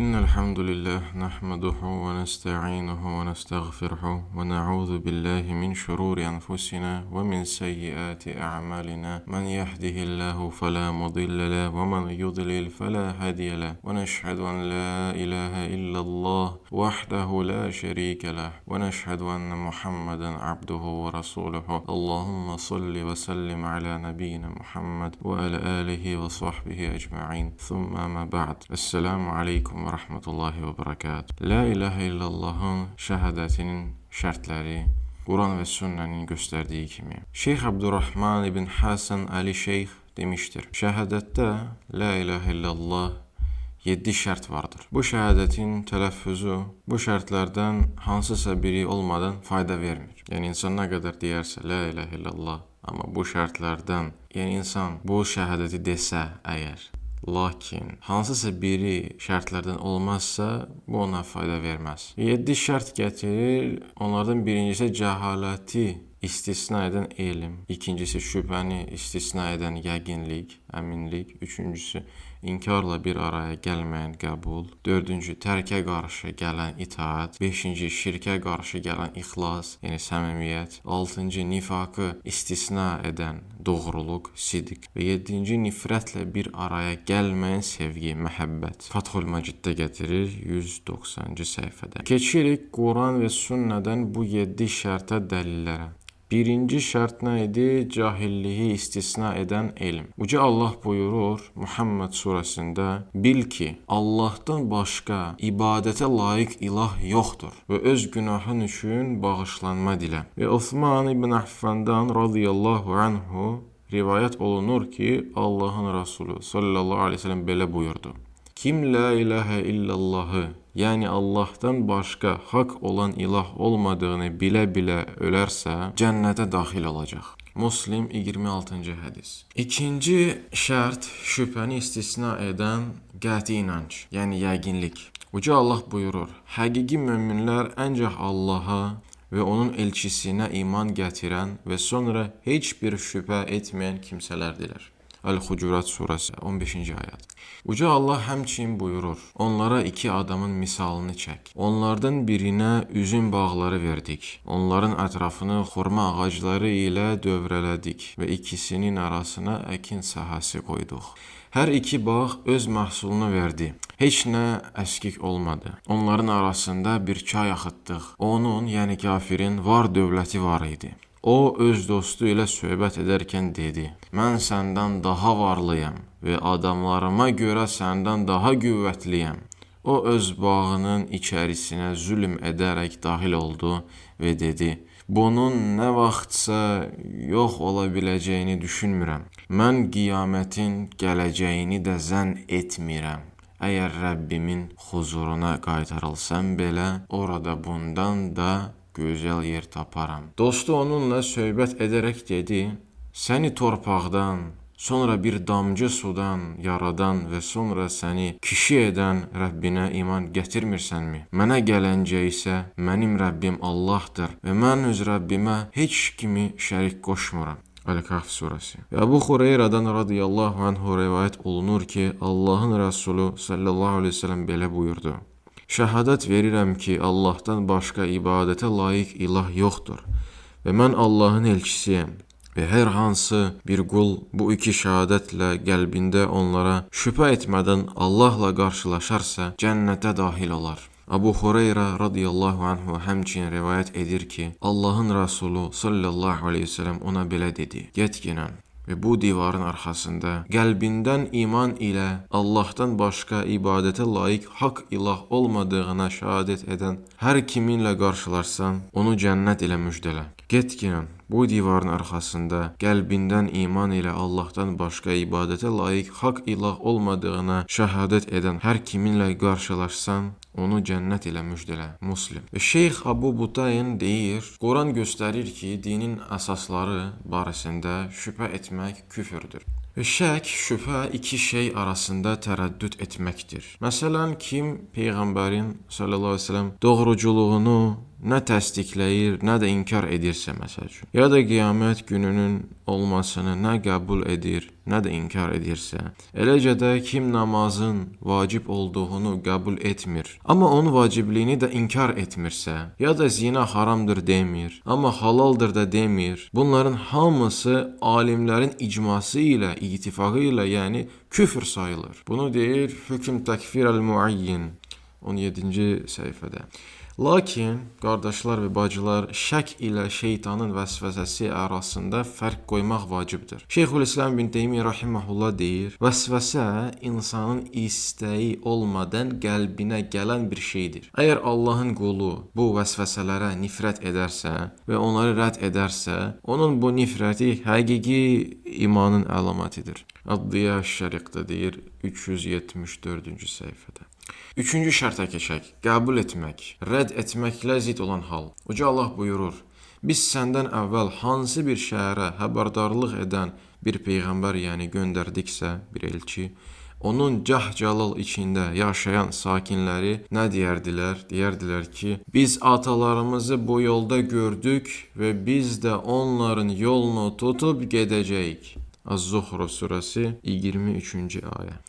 إن الحمد لله نحمده ونستعينه ونستغفره ونعوذ بالله من شرور أنفسنا ومن سيئات أعمالنا من يهده الله فلا مضل له ومن يضلل فلا هادي له ونشهد أن لا إله إلا الله وحده لا شريك له ونشهد أن محمدا عبده ورسوله اللهم صل وسلم على نبينا محمد وعلى آله وصحبه أجمعين ثم ما بعد السلام عليكم və rəhmətullahi və bərəkət. La ilahə illallahın şəhadətinin şərtləri Quran və sünnənin göstərdiyi kimi. Şeyx Abdurrahman ibn Hasan Ali Şeyx demişdir. Şəhadətdə la ilahə illallah 7 şərt vardır. Bu şəhadətin tələffüzü bu şərtlərdən hansısa biri olmadan fayda vermir. Yəni insan nə qədər deyərsə la ilahə illallah, amma bu şərtlərdən, yəni insan bu şəhadəti desə əgər, lakin hansısa biri şərtlərdən olmazsa, bu ona fayda verməz. 7 şərt gətirir. Onlardan birincisi cəhaləti istisna edən elm, ikincisi şübhəni istisna edən yəqinlik, əminlik, üçüncüsü inkarla bir araya gəlməyən qəbul, dördüncü tərkə qarşı gələn itaat, beşinci şirkə qarşı gələn ixlas, yəni səmimiyyət, altıncı nifaqı istisna edən doğruluq, sidq və yedinci nifrətlə bir araya gəlməyən sevgi, məhəbbət. Fathul Məciddə gətirir 190-cı səhifədə. Keçirik Quran və sünnədən bu 7 şərtə dəlillərə. Birinci şərt nə idi? Cahilliyi istisna edən elm. Uca Allah buyurur Muhammed surəsində: "Bil ki, Allahdan başqa ibadətə layiq ilah yoxdur və öz günahın üçün bağışlanma dilə." Və Osman ibn Affandan radiyallahu anhu rivayət olunur ki, Allahın Rasulü sallallahu aleyhi ve sellem belə buyurdu: "Kim la ilahə illallahı, yəni Allahdan başqa haqq olan ilah olmadığını bilə-bilə ölərsə, cənnətə daxil olacaq." Muslim 26-cı hədis. İkinci şərt şübhəni istisna edən qəti inanc, yəni yəqinlik. Uca Allah buyurur: "Həqiqi möminlər ancaq Allaha və onun elçisinə iman gətirən və sonra heç bir şübhə etməyən kimsələrdirlər." Əl-Hucurat surəsi 15-ci ayət. Uca Allah həmçinin buyurur: "Onlara 2 adamın misalını çək. Onlardan birinə üzüm bağları verdik. Onların ətrafını xurma ağacları ilə dövrələdik və ikisinin arasına əkin sahəsi qoyduq. Hər iki bağ öz məhsulunu verdi. Heç nə əskik olmadı. Onların arasında bir çay axıtdıq. Onun, yəni kafirin var dövləti var idi. O, öz dostu ilə söhbət edərkən dedi: "Mən səndən daha varlıyam və adamlarıma görə səndən daha qüvvətliyəm." O, öz bağının içərisinə zülm edərək daxil oldu və dedi: "Bunun nə vaxtsa yox ola biləcəyini düşünmürəm. Mən qiyamətin gələcəyini də zənn etmirəm. Əgər Rəbbimin huzuruna qaytarılsam belə, orada bundan da gözəl yer taparam." Dostu onunla söhbət edərək dedi: "Səni torpaqdan, sonra bir damcı sudan yaradan və sonra səni kişi edən Rəbbinə iman gətirmirsənmi? Mənə gələncə isə mənim Rəbbim Allahdır və mən öz Rəbbimə heç kimi şərik qoşmuram." Əl-Kahf surəsi. Əbu Hureyradan radiyallahu anhu rivayət olunur ki, Allahın Rəsulü sallallahu aleyhi ve sellem belə buyurdu: "Şəhadət verirəm ki, Allahdan başqa ibadətə layiq ilah yoxdur və mən Allahın elçisiyəm və hər hansı bir qul bu 2 şəhadətlə qəlbində onlara şübhə etmədən Allahla qarşılaşarsa, cənnətə daxil olar." Əbu Hureyra radiyallahu anhu həmçinin rivayət edir ki, Allahın Rasulü sallallahu aleyhi ve sellem ona belə dedi: "Getginən və bu divarın arxasında qəlbindən iman ilə Allahdan başqa ibadətə layiq haqq ilah olmadığına şəhadət edən hər kiminlə qarşılarsan, onu cənnət ilə müjdələ. Getginən bu divarın arxasında qəlbindən iman ilə Allahdan başqa ibadətə layiq haqq ilah olmadığına şəhadət edən hər kiminlə qarşılaşsan, onu cənnət ilə müjdələ." Muslim. Şeyx Abu Butayn deyir: "Quran göstərir ki, dinin əsasları barəsində şübhə etmək küfürdür. Və şək, şübhə 2 şey arasında tərəddüd etməkdir. Məsələn, kim Peyğəmbərin sallallahu aleyhi ve sellem doğruculuğunu nə təsdiqləyir, nə də inkar edirsə məsəl üçün, ya da qiyamət gününün olmasını nə qəbul edir, nə də inkar edirsə, eləcə də kim namazın vacib olduğunu qəbul etmir, amma onun vacibliyini də inkar etmirsə, ya da zina haramdır demir, amma halaldır da demir, bunların hamısı alimlərin icması ilə, ittifaqı ilə, yəni küfr sayılır. Bunu deyir Hükm Təkfir el-Muayyin 17-ci səhifədə. Lakin, qardaşlar və bacılar, şək ilə şeytanın vəsvəsəsi arasında fərq qoymaq vacibdir. Şeyxülislam ibn Teymiyyə rahimehullah deyir, vəsvəsə insanın istəyi olmadan qəlbinə gələn bir şeydir. Əgər Allahın qulu bu vəsvəsələrə nifrət edərsə və onları rədd edərsə, onun bu nifrəti həqiqi imanın əlamətidir. Adliya Şəriqdə deyir 374-cü səhifədə. Üçüncü şərtə keçək. Qəbul etmək, rədd etməklə zid olan hal. Uca Allah buyurur, biz səndən əvvəl hansı bir şəhərə xəbərdarlıq edən bir peyğəmbər, yəni göndərdiksə, bir elçi, onun cah-calal içində yaşayan sakinləri nə deyərdilər? Deyərdilər ki, biz atalarımızı bu yolda gördük və biz də onların yolunu tutub gedəcəyik. Az-Zuhruf surəsi 23-cü ayə.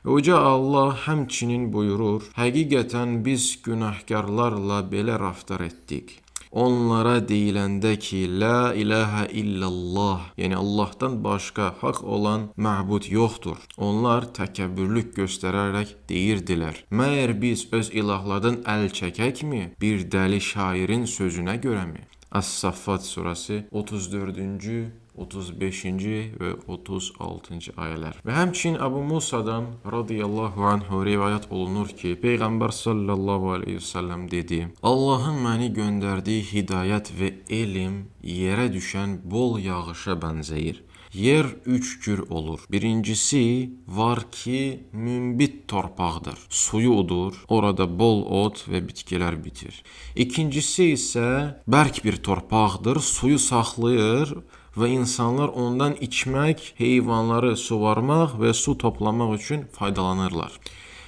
Və Uca Allah həmçinin buyurur, həqiqətən biz günahkarlarla belə rəftar etdik. Onlara deyiləndə ki, la ilahə illallah, yəni Allahdan başqa haqq olan məbud yoxdur. Onlar təkəbbürlük göstərərək deyirdilər, məyər biz öz ilahlardan əl çəkəkmi bir dəli şairin sözünə görəmi? Əs-Saffat surəsi 34-cü 35-ci və 36-cı ayələr. Və həmçinin Əbu Musadan radiyallahu anhu rivayət olunur ki, Peyğəmbər sallallahu aleyhi və səlləm dedi, Allahın məni göndərdiyi hidayət və elm yerə düşən bol yağışa bənzəyir. Yer üç cür olur. Birincisi var ki, münbit torpaqdır. Suyu udur, orada bol ot və bitkilər bitir. İkincisi isə bərk bir torpaqdır, suyu saxlayır və insanlar ondan içmək, heyvanları suvarmaq və su toplamaq üçün faydalanırlar.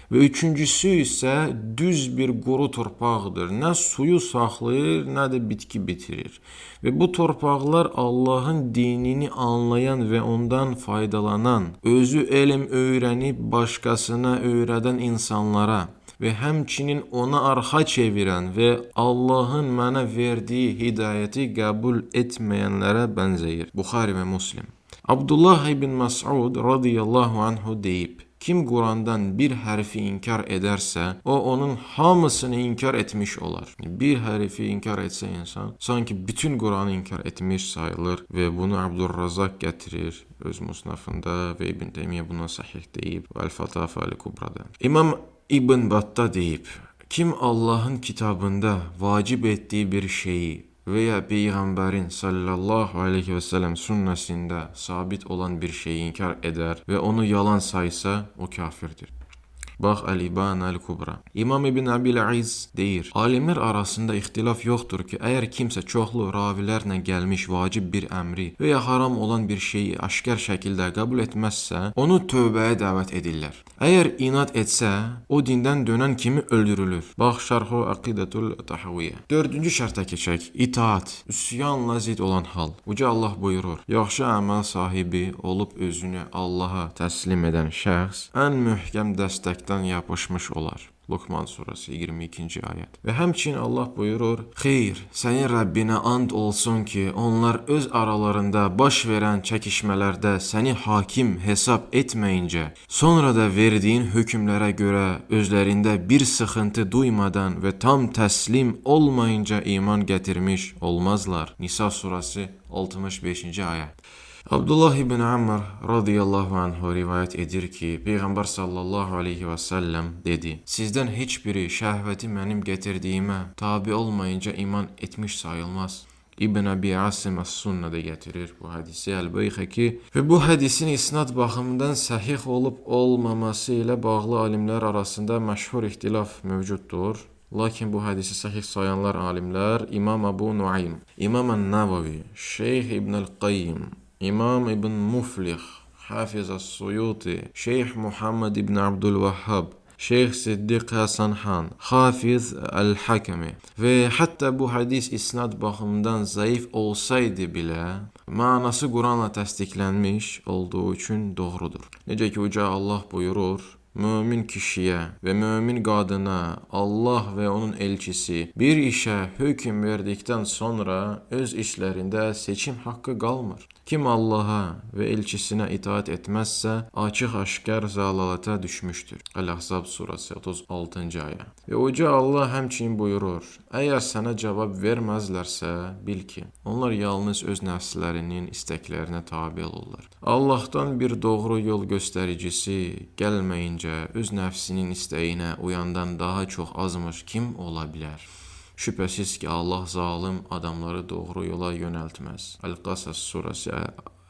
Və üçüncüsü isə düz bir quru torpaqdır. Nə suyu saxlayır, nə də bitki bitirir. Və bu torpaqlar Allahın dinini anlayan və ondan faydalanan, özü elm öyrənib başqasına öyrədən insanlara və həmçinin ona arxa çevirən və Allahın mənə verdiyi hidayəti qəbul etməyənlərə bənzəyir. Buxari və Muslim. Abdullah ibn Mas'ud radiyallahu anhu deyib, kim Qurandan bir hərfi inkar edərsə, o onun hamısını inkar etmiş olar. Bir hərfi inkar etsə insan, sanki bütün Quranı inkar etmiş sayılır və bunu Abdurrazaq gətirir öz musnafında və İbn Teymiyyə buna sahih deyib Əl-Fatafa Əl-Kubrada. İmam İbn Battah deyib, kim Allahın kitabında vacib etdiyi bir şeyi və ya Peyğəmbərin sallallahu aleyhi və səlləm sünnəsində sabit olan bir şeyi inkar edər və onu yalan saysa, o kafirdir. Bax, Əl-İban Əl-Kubra. İmam İbn Əbil-İz deyir, alimlər arasında ixtilaf yoxdur ki, əgər kimsə çoxlu ravilərlə gəlmiş vacib bir əmri və ya haram olan bir şeyi aşkar şəkildə qəbul etməzsə, onu tövbəyə dəvət edirlər. Əgər inad etsə, o dindən dönən kimi öldürülür. Bax, Şərh-u Əqidətul Təhviyyə. Dördüncü şərtə keçək. İtaat, üsyanla zid olan hal. Uca Allah buyurur, yaxşı əməl sahibi olub özünü Allaha təslim edən şəxs ən möhkəm dəstəkdən yapışmış olar. Luqman surəsi 22-ci ayət. Və həmçinin Allah buyurur, xeyr, sənin Rəbbinə and olsun ki, onlar öz aralarında baş verən çəkişmələrdə səni hakim hesab etməyincə, sonra da verdiyin hökmlərə görə özlərində bir sıxıntı duymadan və tam təslim olmayınca iman gətirmiş olmazlar. Nisa surəsi 65-ci ayət. Abdullah ibn Amr radiyallahu anhu rivayət edir ki, Peyğəmbər sallallahu aleyhi və səlləm dedi, sizdən heç biri şəhvəti mənim gətirdiyimə tabi olmayınca iman etmiş sayılmaz. İbn Əbi Asim Əs-Sunnədə gətirir bu hədisi Əl-Beyhəqi və bu hədisin isnad baxımından səhih olub olmaması ilə bağlı alimlər arasında məşhur ixtilaf mövcuddur. Lakin bu hədisi səhih sayanlar alimlər İmam Əbu Nuaym, İmam Ən-Nəvavi, Şeyx İbn Əl-Qayyim, İmam İbn Muflih, Hafiz Əs-Suyuti, Şeyx Muhammed İbn Abdülvəhhab Şeyh Siddiq Hasan Han, Hafiz El-Hakemi ve hatta bu hadis isnad baxımından zayıf olsaydı bile manası Quranla təsdiqlənmiş olduğu üçün doğrudur. Necə ki Uca Allah buyurur: Mömin kişiyə və mömin qadına Allah və onun elçisi bir işə hökm verdikdən sonra öz işlərində seçim haqqı qalmır. Kim Allaha və elçisinə itaat etməzsə, açıq-aşkar zəlalətə düşmüşdür. Əl-Əhzab surəsi 36-cı ayə. Və Uca Allah həmçinin buyurur: Əgər sənə cavab verməzlərsə, bil ki, onlar yalnız öz nəfslərinin istəklərinə tabe olurlar. Allahdan bir doğru yol göstəricisi gəlməyincə öz nəfsinin istəyinə uyandan daha çox azmış kim ola bilər? Şübhəsiz ki, Allah zalim adamları doğru yola yönəltməz. Əl-Qasas surəsi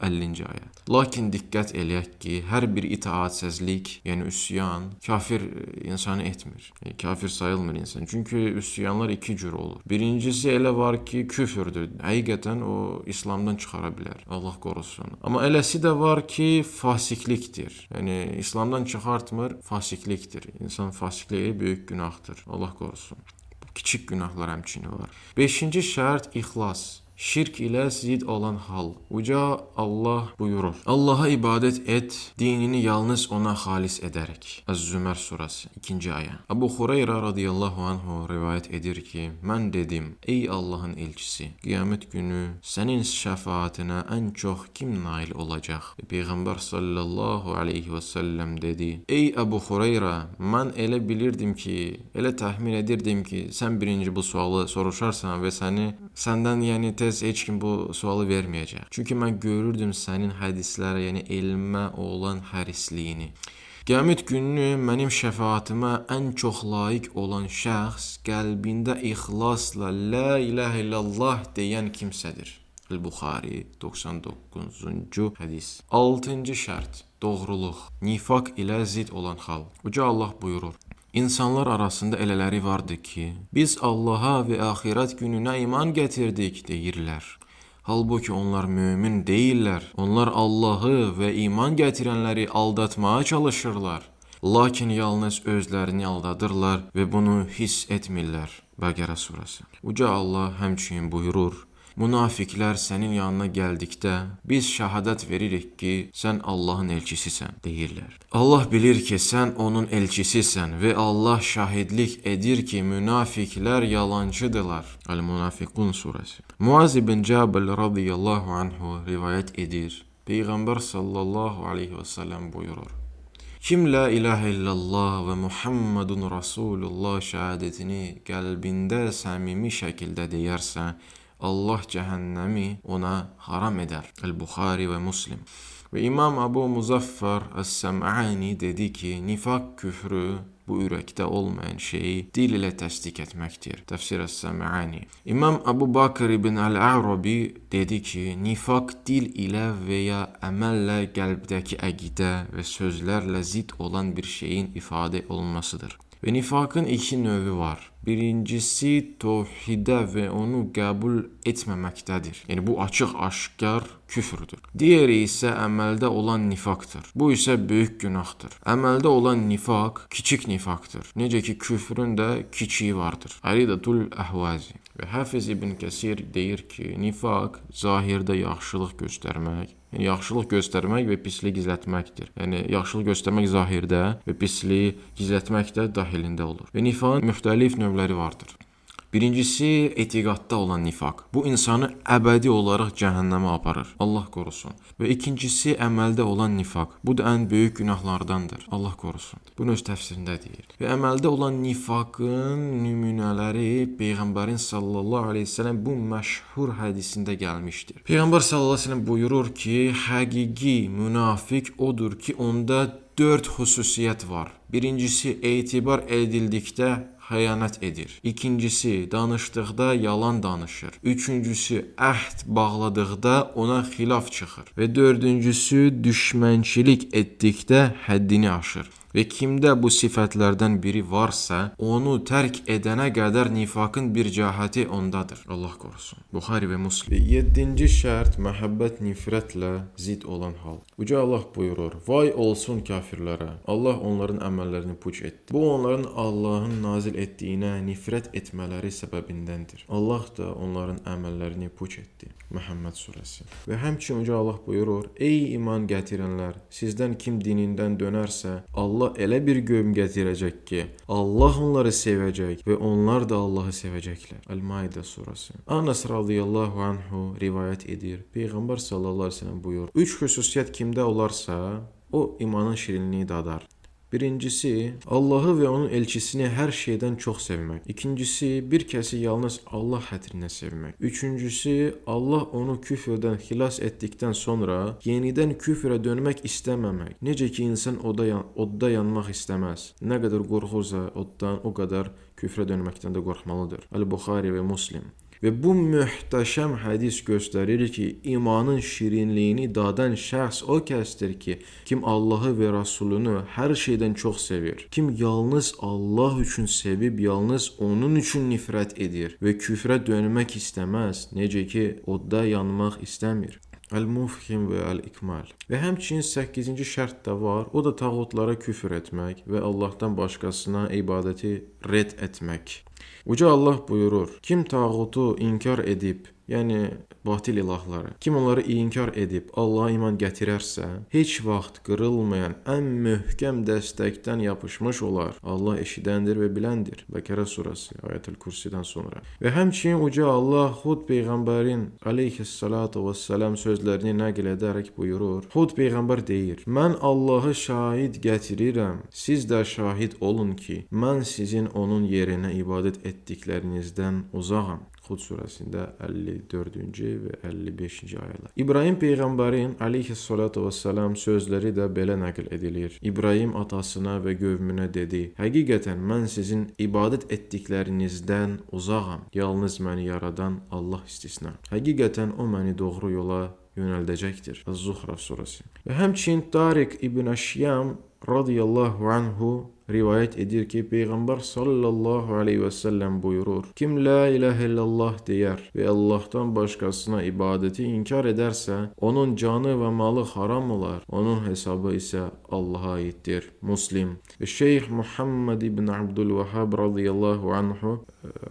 50-ci ayə. Lakin diqqət eləyək ki, hər bir itaatsizlik, yəni üsyan, kafir insanı etmir. Kafir sayılmır insan. Çünki üsyanlar iki cür olur. Birincisi elə var ki, küfürdür. Həqiqətən o İslamdan çıxara bilər. Allah qorusun. Amma eləsi də var ki, fasiklikdir. Yəni İslamdan çıxartmır, fasiklikdir. İnsan fasikliyi böyük günahdır. Allah qorusun. Kiçik günahlar həmçinin var. 5-ci şərt ixlas. Şirk ilə zid olan hal. Uca Allah buyurur: Allaha ibadət et, dinini yalnız ona xalis edərək. Az-Zümər surəsi 2-ci ayə. Əbu Hureyra radiyallahu anhu rivayət edir ki, mən dedim: Ey Allahın elçisi, qiyamət günü sənin şəfaətinə ən çox kim nail olacaq? Peyğəmbər sallallahu aleyhi və səlləm dedi: Ey Əbu Hureyra, mən elə bilirdim ki, elə təxmin edirdim ki, sən birinci bu sualı soruşarsan və səndən yəni heç kim bu sualı verməyəcək. Çünki mən görürdüm sənin hədislərə, yəni elmə olan hərisliyini. Qiyamət günü mənim şəfaətimə ən çox layiq olan şəxs qəlbində ixlasla la ilahə illallah deyən kimsədir. El-Buxari 99-cu hədis. 6-cı şərt: doğruluq. Nifaq ilə zid olan hal. Uca Allah buyurur: İnsanlar arasında elələri vardı ki, biz Allaha və axirət gününə iman gətirdik deyirlər. Halbuki onlar mömin deyirlər. Onlar Allahı və iman gətirənləri aldatmağa çalışırlar. Lakin yalnız özlərini aldadırlar və bunu hiss etmirlər. Bəqərə surəsi. Uca Allah həmçinin buyurur: Münafiqlər sənin yanına gəldikdə biz şəhadət veririk ki, sən Allahın elçisisən deyirlər. Allah bilir ki, sən onun elçisisən və Allah şahidlik edir ki, münafiqlər yalancıdırlar. Əl-Münafiqun surəsi. Muaz ibn Cəbəl radiyallahu anhu rivayət edir. Peyğəmbər sallallahu aleyhi və səlləm buyurur: Kim la ilahə illallah və Muhammedun Rasulullah şəhadətini qəlbində səmimi şəkildə deyərsə, Allah cəhənnəmi ona haram edər. El-Buxari və Muslim. Və İmam Abu Muzaffar Əs-Səm'ani dedi ki, nifaq küfrü bu ürəkdə olmayan şeyi dil ilə təsdiq etməkdir. Təfsir Əs-Səm'ani. İmam Abu Bakr ibn Əl-Ərabi dedi ki, nifaq dil ilə və ya əməllə qəlbdəki əqidə və sözlərlə zid olan bir şeyin ifadə olunmasıdır. Və nifaqın iki növü var. Birincisi tövhidə və onu qəbul etməməkdədir. Yəni bu açıq-aşkar küfrdür. Digəri isə əməldə olan nifaqdır. Bu isə böyük günahdır. Əməldə olan nifaq kiçik nifaqdır. Necə ki küfrün də kiçiyi vardır. Əqidatul Əhvazi. Və Hafiz ibn Kəsir deyir ki, nifaq zahirdə yaxşılıq göstərmək, yəni yaxşılıq göstərmək və pislik gizlətməkdir. Yəni yaxşılıq göstərmək zahirdə və pisliyi gizlətmək də dahilində olur. Və nifaqın müxtəlif növləri vardır. Birincisi etiqadda olan nifaq. Bu insanı əbədi olaraq cəhənnəmə aparır. Allah qorusun. Və ikincisi əməldə olan nifaq. Bu da ən böyük günahlardandır. Allah qorusun. Bunu öz təfsirində deyir. Və əməldə olan nifaqın nümunələri Peyğəmbərin sallallahu aleyhi ve sellem bu məşhur hədisində gəlmişdir. Peyğəmbər sallallahu aleyhi ve sellem buyurur ki, həqiqi münafiq odur ki, onda 4 xüsusiyyət var. Birincisi etibar edildikdə xəyanət edir. İkincisi, danışdıqda yalan danışır. Üçüncüsü, əhd bağladıqda ona xilaf çıxır. Və dördüncüsü, düşmənçilik etdikdə həddini aşır. Ve kimde bu sıfatlardan biri varsa onu terk edene kadar nifakın bir cihati ondadır. Allah korusun. Buhari ve Müslim. Ve 7. şart muhabbet nifretle zid olan hal. Yüce Allah buyurur: Vay olsun kafirlere. Allah onların amellerini puç etti. Bu onların Allah'ın nazil ettiğine nifret etmeleri sebebindendir. Allah da onların amellerini puç etti. Muhammed suresi. Ve həmçinin Yüce Allah buyurur: Ey iman gətirənlər, sizdən kim dinindən dönərsə, Allah elə bir qövm gətirəcək ki, Allah onları sevəcək və onlar da Allahı sevəcəklər. Əl-Maidə suresi. Anas radiyallahu anhu rivayət edir. Peyğəmbər sallallahu əleyhi və səlləm buyurur: Üç xüsusiyyət kimdə olarsa, o imanın şirinliğini dadar. Birincisi, Allah'ı ve onun elçisini her şeyden çok sevmek. İkincisi, bir kesi yalnız Allah hatırına sevmek. Üçüncüsü, Allah onu küfürden hilas ettikten sonra yeniden küfre dönmek istememek. Nece ki insan odda yanmak istemez. Ne kadar korkursa oddan o kadar küfre dönmekten de korkmalıdır. El-Buhari ve Müslim. Ve bu mühteşem hadis gösterir ki imanın şirinliğini dadan şahs o kəsdir ki kim Allah'ı ve Resulünü her şeyden çok sevir. Kim yalnız Allah için sevip yalnız onun için nifret edir ve küfre dönmek istemez. Nece ki odda yanmak istemir. El-Mufhim ve El-İkmal. Ve həmçinin 8. şart da var. O da tağutlara küfür etmek ve Allah'tan başkasına ibadeti red etmek. Yüce Allah buyurur: Kim tağutu inkar edip, yani batil ilahları, kim onları inkar edip Allah'a iman gətirərsə, heç vaxt qırılmayan ən möhkəm dəstəkdən yapışmış olar. Allah eşidəndir və biləndir. Bəqərə suresi Ayətül Kürsidən sonra. Və həmçinin Yüce Allah Hud peyğəmbərin aleyhissalatu vesselam sözlərini nəql edərək buyurur. Hud peyğəmbər deyir: Mən Allahı şahid gətirirəm. Siz də şahid olun ki, mən sizin onun yerinə ibadət etdiklərinizdən uzağam. Hud surəsində 54-cü və 55-ci ayələr. İbrahim peyğəmbərin aleyhissalatu vesselam sözləri də belə nəql edilir. İbrahim atasına və qövmünə dedi: Həqiqətən mən sizin ibadət etdiklərinizdən uzağam. Yalnız məni yaradan Allah istisna. Həqiqətən o məni doğru yola yönəldəcəkdir. Az-Zuhraf surəsi. Və həmçinin Tariq ibn Əşyam radiyallahu anhu rivayet edir ki Peygamber sallallahu aleyhi ve sellem buyurur: Kim la ilahe illallah deyər ve Allah'tan başkasına ibadeti inkar ederse onun canı ve malı haram olar. Onun hesabı ise Allah'a aittir. Müslim. Ve Şeyh Muhammed ibn Abdülvehhab radıyallahu anhu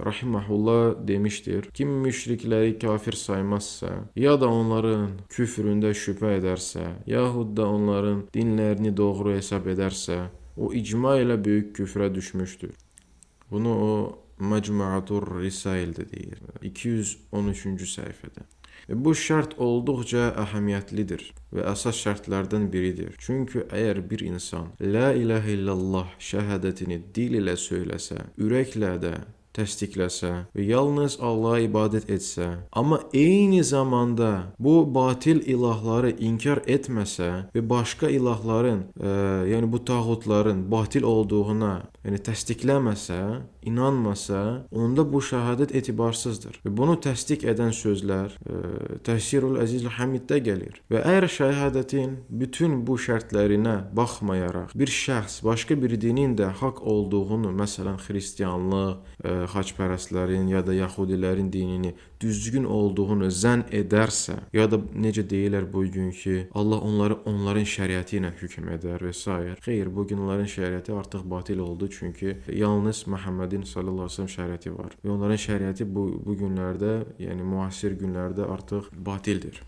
rahimahullah demiştir: Kim müşrikleri kafir saymazsa ya da onların küfründe şüphe ederse yahut da onların dinlerini doğru hesap ederse o icma ile büyük küfre düşmüştür. Bunu o Mecmuatur Risail'de deyir. 213. sayfada. Ve bu şart oldukça ahamiyetlidir ve asas şartlardan biridir. Çünkü eğer bir insan La ilahe illallah şehadetini dil ile söylese, yürekle de təsdiqləsə və yalnız Allah'a ibadət etsə, amma eyni zamanda bu batil ilahları inkar etməsə və başqa ilahların, yəni bu tağutların batil olduğuna təsdiqləməsə, inanmasa, onda bu şəhadət etibarsızdır. Və bunu təsdiq edən sözlər Təhsirul Əzizul Hamiddə gəlir. Və əgər şəhadətin bütün bu şərtlərinə baxmayaraq bir şəxs başqa bir dinin də haqq olduğunu, məsələn xristianlıq, xaçpərəstlərin ya da yahudilərin dinini düzgün olduğunu zənn edərsə, ya da necə deyirlər bugün ki, Allah onların şəriəti ilə hökm edər və s. Xeyr, bugün onların şəriəti artıq batil oldu, çünki yalnız Muhammedin sallallahu aleyhi ve sellem şəriəti var. Və onların şəriəti bu günlərdə, yəni müasir günlərdə artıq batildir.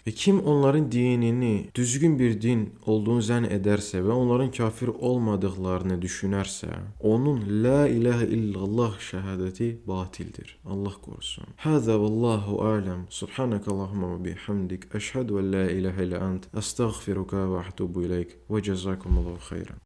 Ve kim onların dinini düzgün bir din olduğunu zənn edərsə və onların kafir olmadıqlarını düşünərsə, onun la ilahe illallah şəhadəti batildir. Allah korusun. Həzə vallahu aləm. Subhanakallahumma və bihamdik. Əşhədu en la ilahe illa ent. Əstəğfiruka və atubu ileyk. Və cəzakumullahu xeyran.